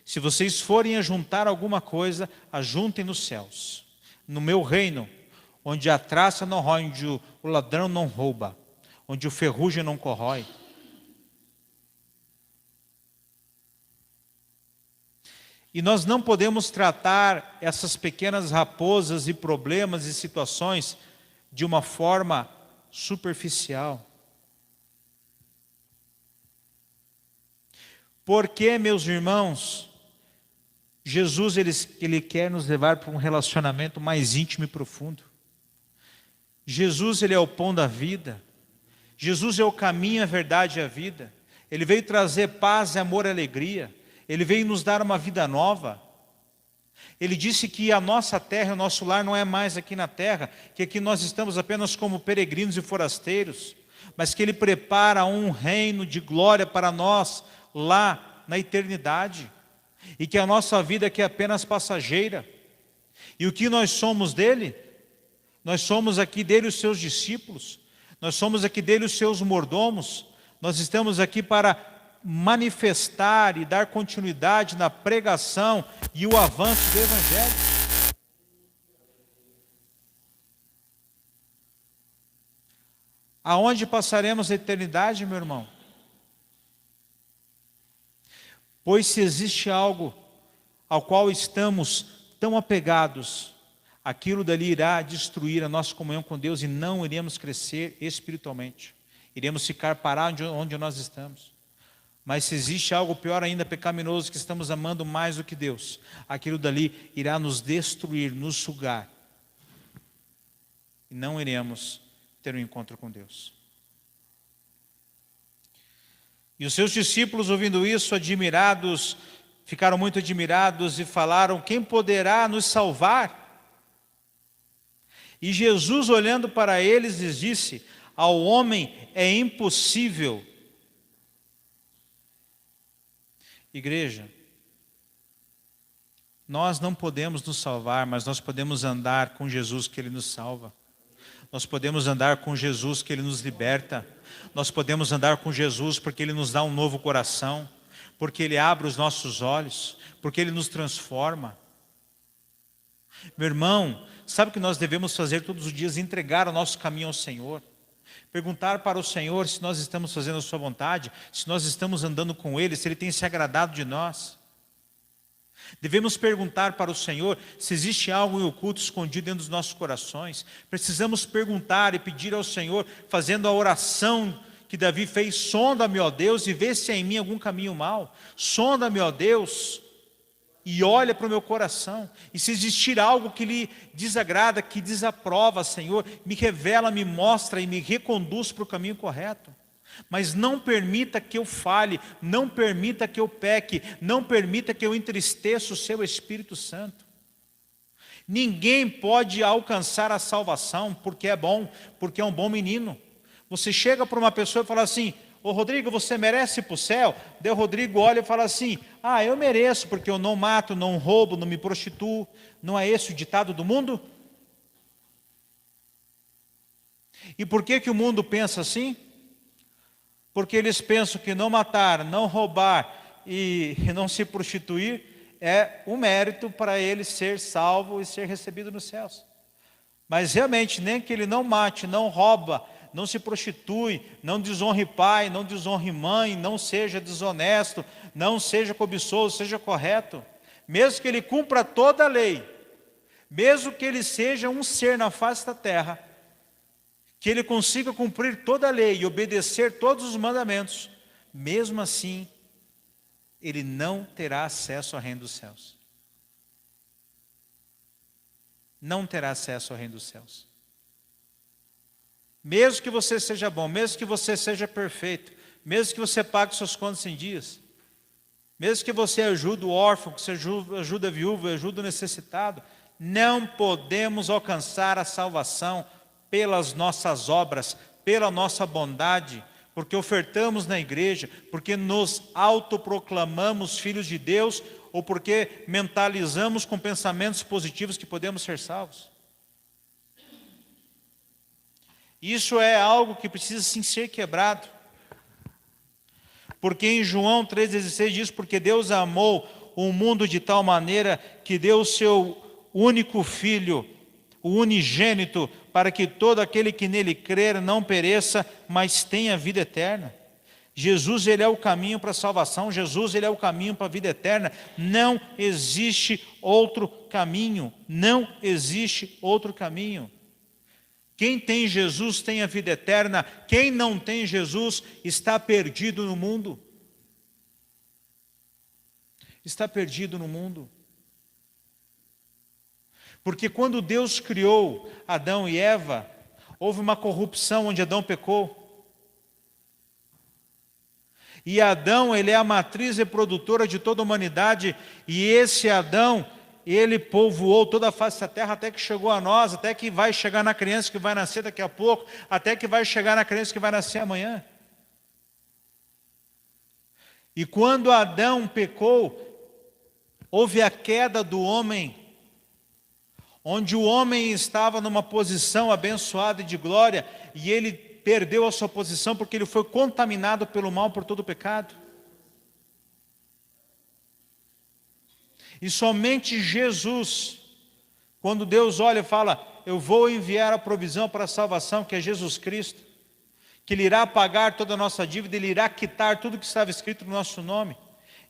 se vocês forem ajuntar alguma coisa, ajuntem nos céus. No meu reino, onde a traça não rói, onde o ladrão não rouba, onde o ferrugem não corrói. E nós não podemos tratar essas pequenas raposas e problemas e situações de uma forma superficial. Porque, meus irmãos, Jesus ele quer nos levar para um relacionamento mais íntimo e profundo. Jesus ele é o pão da vida. Jesus é o caminho, a verdade e a vida. Ele veio trazer paz, amor e alegria. Ele veio nos dar uma vida nova. Ele disse que a nossa terra, o nosso lar não é mais aqui na terra, que aqui nós estamos apenas como peregrinos e forasteiros, mas que Ele prepara um reino de glória para nós lá na eternidade, e que a nossa vida aqui é apenas passageira. E o que nós somos dele? Nós somos aqui dele os seus discípulos, nós somos aqui dele os seus mordomos, nós estamos aqui para manifestar e dar continuidade na pregação e o avanço do Evangelho. Aonde passaremos a eternidade, meu irmão? Pois se existe algo ao qual estamos tão apegados, aquilo dali irá destruir a nossa comunhão com Deus e não iremos crescer espiritualmente. Iremos ficar parados onde nós estamos. Mas se existe algo pior ainda, pecaminoso, que estamos amando mais do que Deus, aquilo dali irá nos destruir, nos sugar. E não iremos ter um encontro com Deus. E os seus discípulos, ouvindo isso, admirados, ficaram muito admirados e falaram: quem poderá nos salvar? E Jesus, olhando para eles, lhes disse: ao homem é impossível. Igreja, nós não podemos nos salvar, mas nós podemos andar com Jesus, que Ele nos salva. Nós podemos andar com Jesus, que Ele nos liberta. Nós podemos andar com Jesus porque Ele nos dá um novo coração, porque Ele abre os nossos olhos, porque Ele nos transforma. Meu irmão, sabe o que nós devemos fazer todos os dias? Entregar o nosso caminho ao Senhor. Perguntar para o Senhor se nós estamos fazendo a sua vontade, se nós estamos andando com Ele, se Ele tem se agradado de nós. Devemos perguntar para o Senhor se existe algo em oculto escondido dentro dos nossos corações. Precisamos perguntar e pedir ao Senhor, fazendo a oração que Davi fez: sonda-me, ó Deus, e vê se há em mim algum caminho mau. Sonda-me, ó Deus, e olha para o meu coração. E se existir algo que lhe desagrada, que desaprova, Senhor, me revela, me mostra e me reconduz para o caminho correto. Mas não permita que eu fale, não permita que eu peque, não permita que eu entristeça o seu Espírito Santo. Ninguém pode alcançar a salvação porque é bom, porque é um bom menino. Você chega para uma pessoa e fala assim: ô Rodrigo, você merece ir para o céu? Daí o Rodrigo olha e fala assim: ah, eu mereço, porque eu não mato, não roubo, não me prostituo. Não é esse o ditado do mundo? E por que o mundo pensa assim? Porque eles pensam que não matar, não roubar e não se prostituir é um mérito para ele ser salvo e ser recebido nos céus. Mas realmente, nem que ele não mate, não rouba, não se prostitui, não desonre pai, não desonre mãe, não seja desonesto, não seja cobiçoso, seja correto. Mesmo que ele cumpra toda a lei, mesmo que ele seja um ser na face da terra, que ele consiga cumprir toda a lei e obedecer todos os mandamentos, mesmo assim, ele não terá acesso ao reino dos céus. Não terá acesso ao reino dos céus. Mesmo que você seja bom, mesmo que você seja perfeito, mesmo que você pague suas contas em dias, mesmo que você ajude o órfão, que você ajude a viúva, ajude o necessitado, não podemos alcançar a salvação pelas nossas obras, pela nossa bondade, porque ofertamos na igreja, porque nos autoproclamamos filhos de Deus, ou porque mentalizamos com pensamentos positivos que podemos ser salvos. Isso é algo que precisa sim ser quebrado. Porque em João 3,16 diz: porque Deus amou o mundo de tal maneira que deu o seu único Filho, o unigênito, para que todo aquele que nele crer não pereça, mas tenha vida eterna. Jesus, Ele é o caminho para a salvação. Jesus, Ele é o caminho para a vida eterna. Não existe outro caminho. Não existe outro caminho. Quem tem Jesus tem a vida eterna. Quem não tem Jesus está perdido no mundo. Está perdido no mundo. Porque quando Deus criou Adão e Eva, houve uma corrupção onde Adão pecou. E Adão, ele é a matriz reprodutora de toda a humanidade, e esse Adão, ele povoou toda a face da terra até que chegou a nós, até que vai chegar na criança que vai nascer daqui a pouco, até que vai chegar na criança que vai nascer amanhã. E quando Adão pecou, houve a queda do homem, onde o homem estava numa posição abençoada e de glória, e ele perdeu a sua posição porque ele foi contaminado pelo mal, por todo o pecado. E somente Jesus, quando Deus olha e fala, eu vou enviar a provisão para a salvação, que é Jesus Cristo, que Ele irá pagar toda a nossa dívida, Ele irá quitar tudo que estava escrito no nosso nome,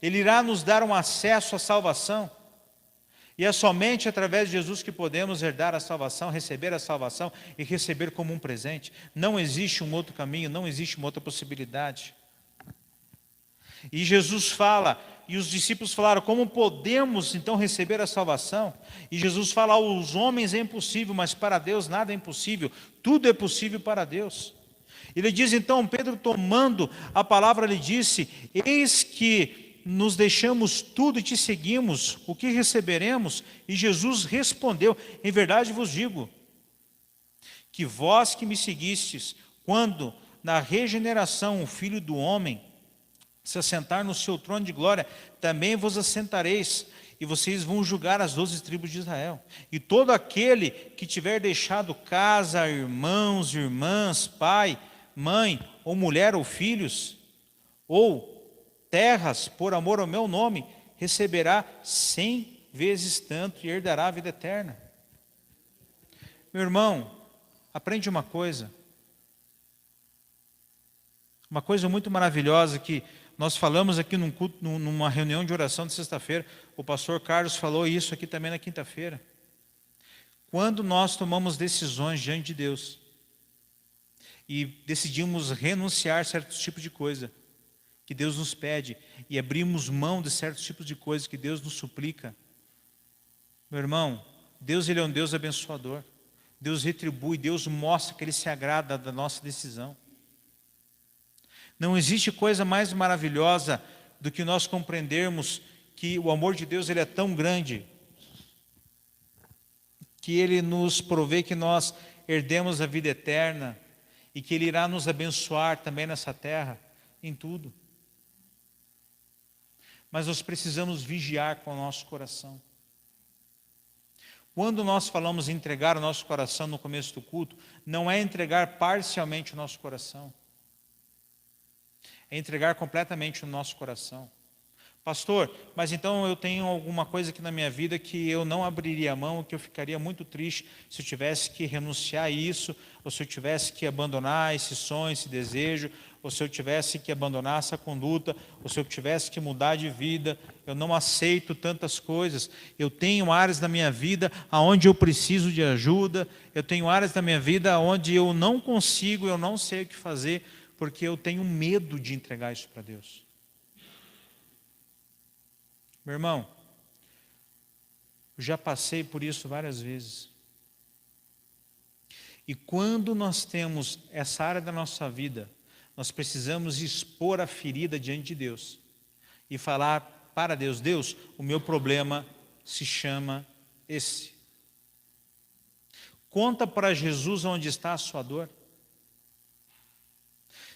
Ele irá nos dar um acesso à salvação. E é somente através de Jesus que podemos herdar a salvação, receber a salvação e receber como um presente. Não existe um outro caminho, não existe uma outra possibilidade. E Jesus fala, e os discípulos falaram, como podemos então receber a salvação? E Jesus fala, aos homens é impossível, mas para Deus nada é impossível, tudo é possível para Deus. Ele diz então, Pedro tomando a palavra, ele disse, eis que nos deixamos tudo e te seguimos, o que receberemos? E Jesus respondeu, em verdade vos digo, que vós que me seguistes, quando na regeneração o Filho do Homem se assentar no seu trono de glória, também vos assentareis, e vocês vão julgar as 12 tribos de Israel. E todo aquele que tiver deixado casa, irmãos, irmãs, pai, mãe, ou mulher, ou filhos, ou terras, por amor ao meu nome, receberá 100 vezes tanto e herdará a vida eterna. Meu irmão, aprende uma coisa muito maravilhosa que nós falamos aqui num culto, numa reunião de oração de sexta-feira, o pastor Carlos falou isso aqui também na quinta-feira. Quando nós tomamos decisões diante de Deus e decidimos renunciar a certos tipos de coisa que Deus nos pede e abrimos mão de certos tipos de coisas que Deus nos suplica, meu irmão, Deus Ele é um Deus abençoador. Deus retribui, Deus mostra que Ele se agrada da nossa decisão. Não existe coisa mais maravilhosa do que nós compreendermos que o amor de Deus Ele é tão grande, que Ele nos provê que nós herdemos a vida eterna e que Ele irá nos abençoar também nessa terra, em tudo. Mas nós precisamos vigiar com o nosso coração. Quando nós falamos em entregar o nosso coração no começo do culto, não é entregar parcialmente o nosso coração. É entregar completamente o nosso coração. Pastor, mas então eu tenho alguma coisa aqui na minha vida que eu não abriria a mão, que eu ficaria muito triste se eu tivesse que renunciar a isso, ou se eu tivesse que abandonar esse sonho, esse desejo, ou se eu tivesse que abandonar essa conduta, ou se eu tivesse que mudar de vida. Eu não aceito tantas coisas. Eu tenho áreas da minha vida onde eu preciso de ajuda. Eu tenho áreas da minha vida onde eu não consigo, eu não sei o que fazer, porque eu tenho medo de entregar isso para Deus. Meu irmão, eu já passei por isso várias vezes. E quando nós temos essa área da nossa vida, nós precisamos expor a ferida diante de Deus e falar para Deus, Deus, o meu problema se chama esse. Conta para Jesus onde está a sua dor.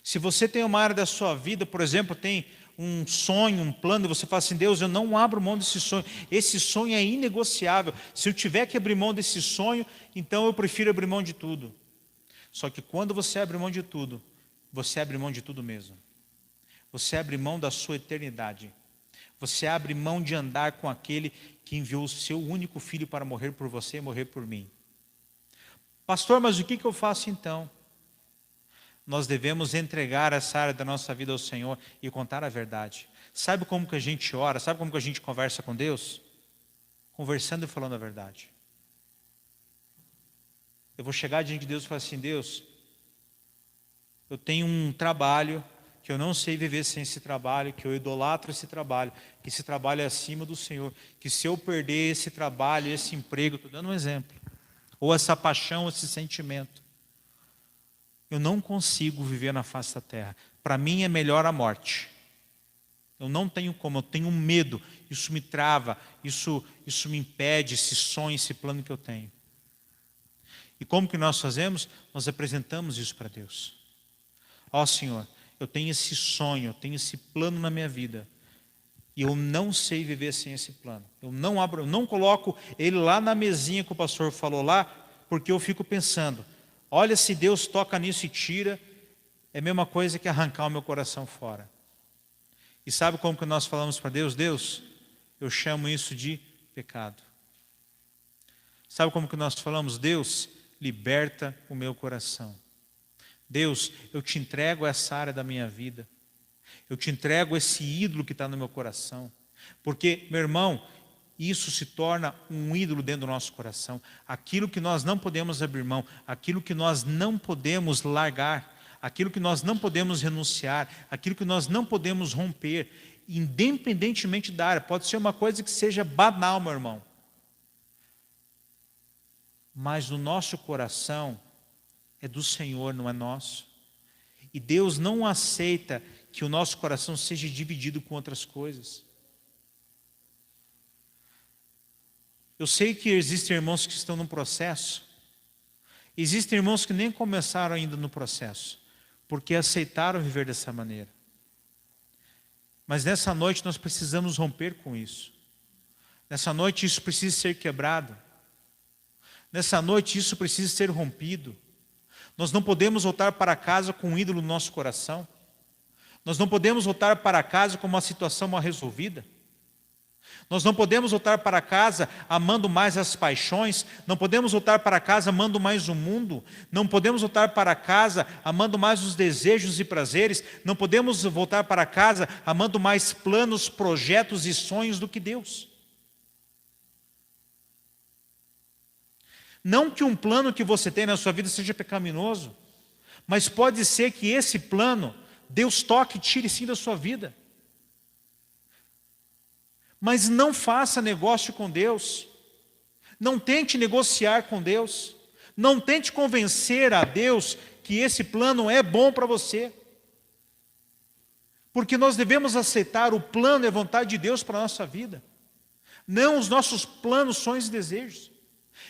Se você tem uma área da sua vida, por exemplo, tem um sonho, um plano, e você fala assim, Deus, eu não abro mão desse sonho, esse sonho é inegociável, se eu tiver que abrir mão desse sonho, então eu prefiro abrir mão de tudo. Só que quando você abre mão de tudo, você abre mão de tudo mesmo. Você abre mão da sua eternidade. Você abre mão de andar com aquele que enviou o seu único filho para morrer por você e morrer por mim. Pastor, mas o que eu faço então? Nós devemos entregar essa área da nossa vida ao Senhor e contar a verdade. Sabe como que a gente ora? Sabe como que a gente conversa com Deus? Conversando e falando a verdade. Eu vou chegar diante de Deus e falar assim, Deus, eu tenho um trabalho que eu não sei viver sem esse trabalho, que eu idolatro esse trabalho, que esse trabalho é acima do Senhor, que se eu perder esse trabalho, esse emprego, estou dando um exemplo, ou essa paixão, esse sentimento, eu não consigo viver na face da terra. Para mim é melhor a morte. Eu não tenho como, eu tenho medo, isso me trava, isso me impede, esse sonho, esse plano que eu tenho. E como que nós fazemos? Nós apresentamos isso para Deus. Ó Senhor, eu tenho esse sonho, eu tenho esse plano na minha vida, e eu não sei viver sem esse plano. Eu não coloco ele lá na mesinha que o pastor falou lá, porque eu fico pensando, olha, se Deus toca nisso e tira, é a mesma coisa que arrancar o meu coração fora. E sabe como que nós falamos para Deus? Deus, eu chamo isso de pecado. Sabe como que nós falamos? Deus, liberta o meu coração. Deus, eu te entrego essa área da minha vida. Eu te entrego esse ídolo que está no meu coração. Porque, meu irmão, isso se torna um ídolo dentro do nosso coração. Aquilo que nós não podemos abrir mão, aquilo que nós não podemos largar, aquilo que nós não podemos renunciar, aquilo que nós não podemos romper, independentemente da área. Pode ser uma coisa que seja banal, meu irmão. Mas no nosso coração é do Senhor, não é nosso. E Deus não aceita que o nosso coração seja dividido com outras coisas. Eu sei que existem irmãos que estão no processo. Existem irmãos que nem começaram ainda no processo, porque aceitaram viver dessa maneira. Mas nessa noite nós precisamos romper com isso. Nessa noite isso precisa ser quebrado. Nessa noite isso precisa ser rompido. Nós não podemos voltar para casa com um ídolo no nosso coração. Nós não podemos voltar para casa com uma situação mal resolvida. Nós não podemos voltar para casa amando mais as paixões. Não podemos voltar para casa amando mais o mundo. Não podemos voltar para casa amando mais os desejos e prazeres. Não podemos voltar para casa amando mais planos, projetos e sonhos do que Deus. Não que um plano que você tem na sua vida seja pecaminoso, mas pode ser que esse plano, Deus toque e tire sim da sua vida. Mas não faça negócio com Deus. Não tente negociar com Deus. Não tente convencer a Deus que esse plano é bom para você. Porque nós devemos aceitar o plano e a vontade de Deus para a nossa vida. Não os nossos planos, sonhos e desejos.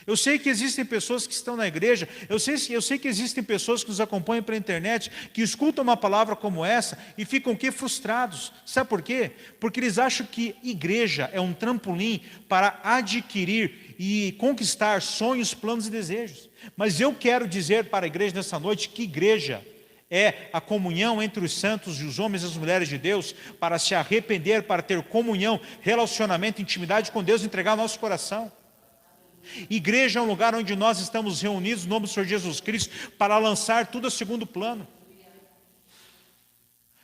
Eu sei que existem pessoas que estão na igreja, eu sei que existem pessoas que nos acompanham pela internet, que escutam uma palavra como essa e ficam frustrados. Sabe por quê? Porque eles acham que igreja é um trampolim para adquirir e conquistar sonhos, planos e desejos. Mas eu quero dizer para a igreja nessa noite que igreja é a comunhão entre os santos e os homens e as mulheres de Deus para se arrepender, para ter comunhão, relacionamento, intimidade com Deus e entregar nosso coração. Igreja é um lugar onde nós estamos reunidos no nome do Senhor Jesus Cristo para lançar tudo a segundo plano.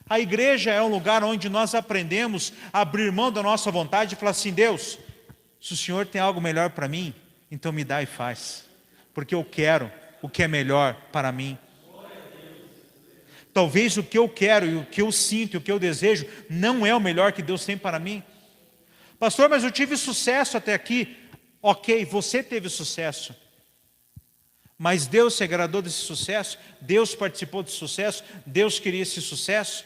A igreja é um lugar onde nós aprendemos a abrir mão da nossa vontade e falar assim: Deus, se o Senhor tem algo melhor para mim, então me dá e faz, porque eu quero o que é melhor para mim. Talvez o que eu quero e o que eu sinto e o que eu desejo não é o melhor que Deus tem para mim. Pastor, mas eu tive sucesso até aqui. Ok, você teve sucesso, mas Deus se agradou desse sucesso, Deus participou desse sucesso, Deus queria esse sucesso.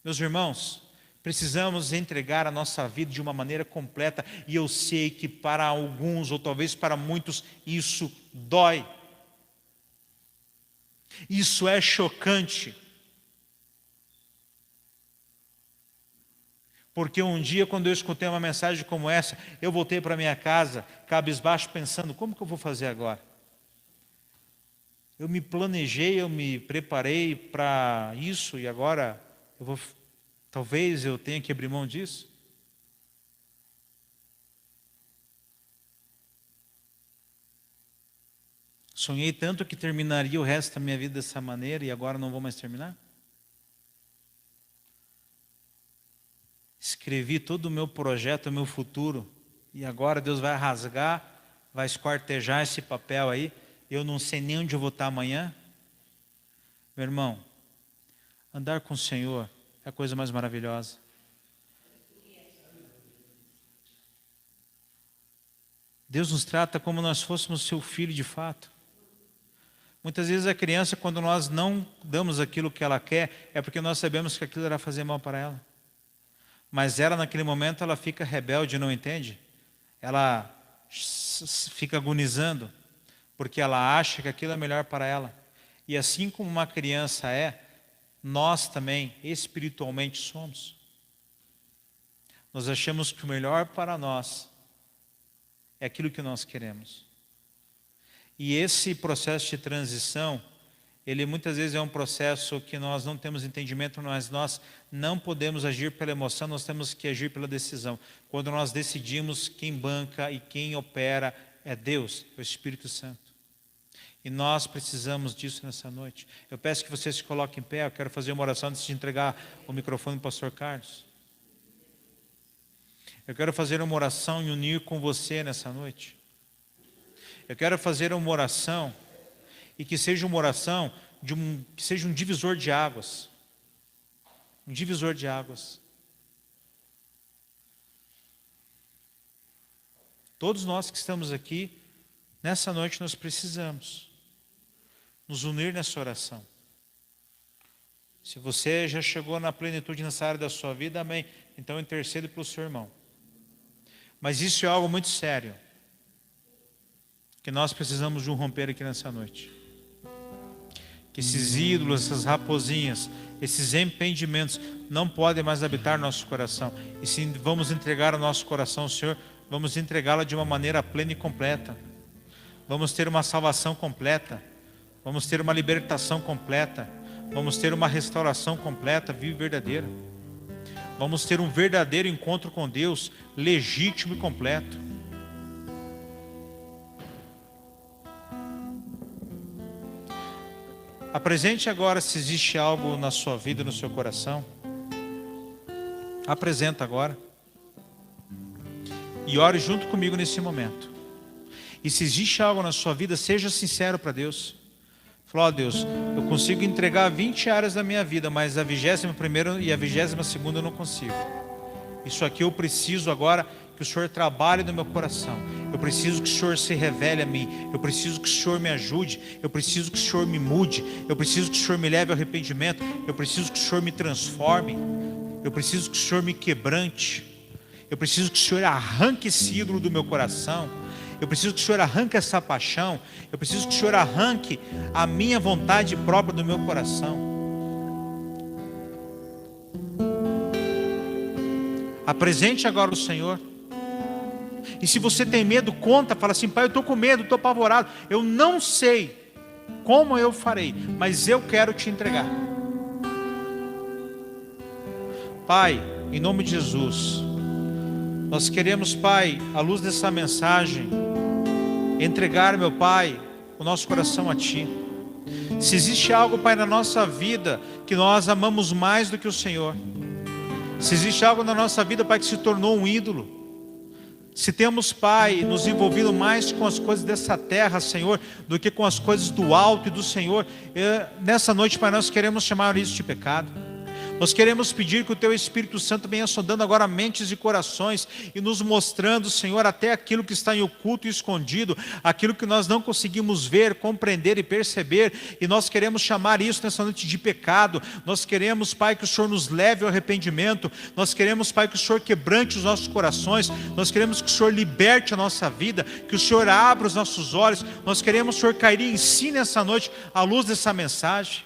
Meus irmãos, precisamos entregar a nossa vida de uma maneira completa, e eu sei que para alguns, ou talvez para muitos, isso dói. Isso é chocante. Porque um dia, quando eu escutei uma mensagem como essa, eu voltei para minha casa, cabisbaixo, pensando: como que eu vou fazer agora? Eu me planejei, eu me preparei para isso, e agora talvez eu tenha que abrir mão disso. Sonhei tanto que terminaria o resto da minha vida dessa maneira, e agora não vou mais terminar? Escrevi todo o meu projeto, o meu futuro, e agora Deus vai rasgar, vai esquartejar esse papel aí, eu não sei nem onde eu vou estar amanhã. Meu irmão, andar com o Senhor é a coisa mais maravilhosa. Deus nos trata como nós fôssemos seu filho de fato. Muitas vezes a criança, quando nós não damos aquilo que ela quer, é porque nós sabemos que aquilo irá fazer mal para ela. Mas ela, naquele momento, ela fica rebelde, não entende? Ela fica agonizando, porque ela acha que aquilo é melhor para ela. E assim como uma criança é, nós também, espiritualmente, somos. Nós achamos que o melhor para nós é aquilo que nós queremos. E esse processo de transição ele muitas vezes é um processo que nós não temos entendimento, mas nós não podemos agir pela emoção, nós temos que agir pela decisão. Quando nós decidimos, quem banca e quem opera é Deus, é o Espírito Santo. E nós precisamos disso nessa noite. Eu peço que você se coloque em pé, eu quero fazer uma oração antes de entregar o microfone para o pastor Carlos. Eu quero fazer uma oração e unir com você nessa noite. Eu quero fazer uma oração e que seja uma oração que seja um divisor de águas. Um divisor de águas. Todos nós que estamos aqui, nessa noite nós precisamos nos unir nessa oração. Se você já chegou na plenitude nessa área da sua vida, amém. Então interceda pelo seu irmão. Mas isso é algo muito sério, que nós precisamos de um romper aqui nessa noite. Que esses ídolos, essas raposinhas, esses empreendimentos não podem mais habitar nosso coração. E se vamos entregar o nosso coração ao Senhor, vamos entregá-lo de uma maneira plena e completa. Vamos ter uma salvação completa. Vamos ter uma libertação completa. Vamos ter uma restauração completa, viva e verdadeira. Vamos ter um verdadeiro encontro com Deus, legítimo e completo. Apresente agora se existe algo na sua vida, no seu coração. Apresenta agora. E ore junto comigo nesse momento. E se existe algo na sua vida, seja sincero para Deus. Fala, ó Deus, eu consigo entregar 20 áreas da minha vida, mas a 21ª e a 22ª eu não consigo. Isso aqui eu preciso agora que o Senhor trabalhe no meu coração. Eu preciso que o Senhor se revele a mim. Eu preciso que o Senhor me ajude. Eu preciso que o Senhor me mude. Eu preciso que o Senhor me leve ao arrependimento. Eu preciso que o Senhor me transforme. Eu preciso que o Senhor me quebrante. Eu preciso que o Senhor arranque esse ídolo do meu coração. Eu preciso que o Senhor arranque essa paixão. Eu preciso que o Senhor arranque a minha vontade própria do meu coração. Apresente agora o Senhor. E se você tem medo, conta, fala assim: pai, eu estou com medo, estou apavorado. Eu não sei como eu farei, mas eu quero te entregar. Pai, em nome de Jesus, nós queremos, Pai, à luz dessa mensagem, entregar, meu Pai, o nosso coração a Ti. Se existe algo, Pai, na nossa vida que nós amamos mais do que o Senhor, se existe algo na nossa vida, Pai, que se tornou um ídolo, se temos, Pai, nos envolvido mais com as coisas dessa terra, Senhor, do que com as coisas do alto e do Senhor, nessa noite, Pai, nós queremos chamar isso de pecado. Nós queremos pedir que o Teu Espírito Santo venha sondando agora mentes e corações e nos mostrando, Senhor, até aquilo que está em oculto e escondido, aquilo que nós não conseguimos ver, compreender e perceber, e nós queremos chamar isso nessa noite de pecado. Nós queremos, Pai, que o Senhor nos leve ao arrependimento. Nós queremos, Pai, que o Senhor quebrante os nossos corações. Nós queremos que o Senhor liberte a nossa vida, que o Senhor abra os nossos olhos. Nós queremos, Senhor, cair em si nessa noite à luz dessa mensagem.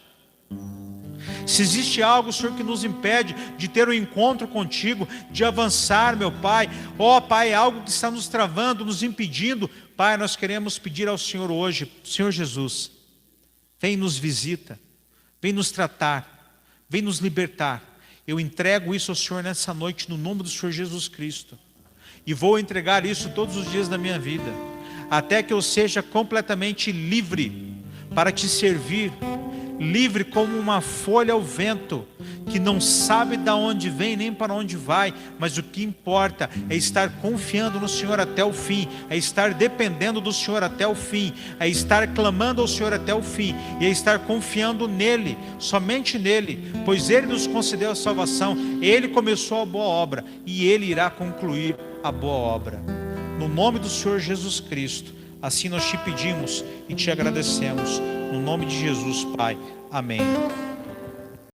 Se existe algo, Senhor, que nos impede de ter um encontro contigo, de avançar, meu Pai, ó Pai, algo que está nos travando, nos impedindo, Pai, nós queremos pedir ao Senhor hoje: Senhor Jesus, vem nos visita, vem nos tratar, vem nos libertar. Eu entrego isso ao Senhor nessa noite, no nome do Senhor Jesus Cristo, e vou entregar isso todos os dias da minha vida, até que eu seja completamente livre para Te servir, livre como uma folha ao vento, que não sabe de onde vem nem para onde vai, mas o que importa é estar confiando no Senhor até o fim, é estar dependendo do Senhor até o fim, é estar clamando ao Senhor até o fim, e é estar confiando nele, somente nele, pois Ele nos concedeu a salvação, Ele começou a boa obra, e Ele irá concluir a boa obra. No nome do Senhor Jesus Cristo, assim nós te pedimos e te agradecemos. No nome de Jesus, Pai. Amém.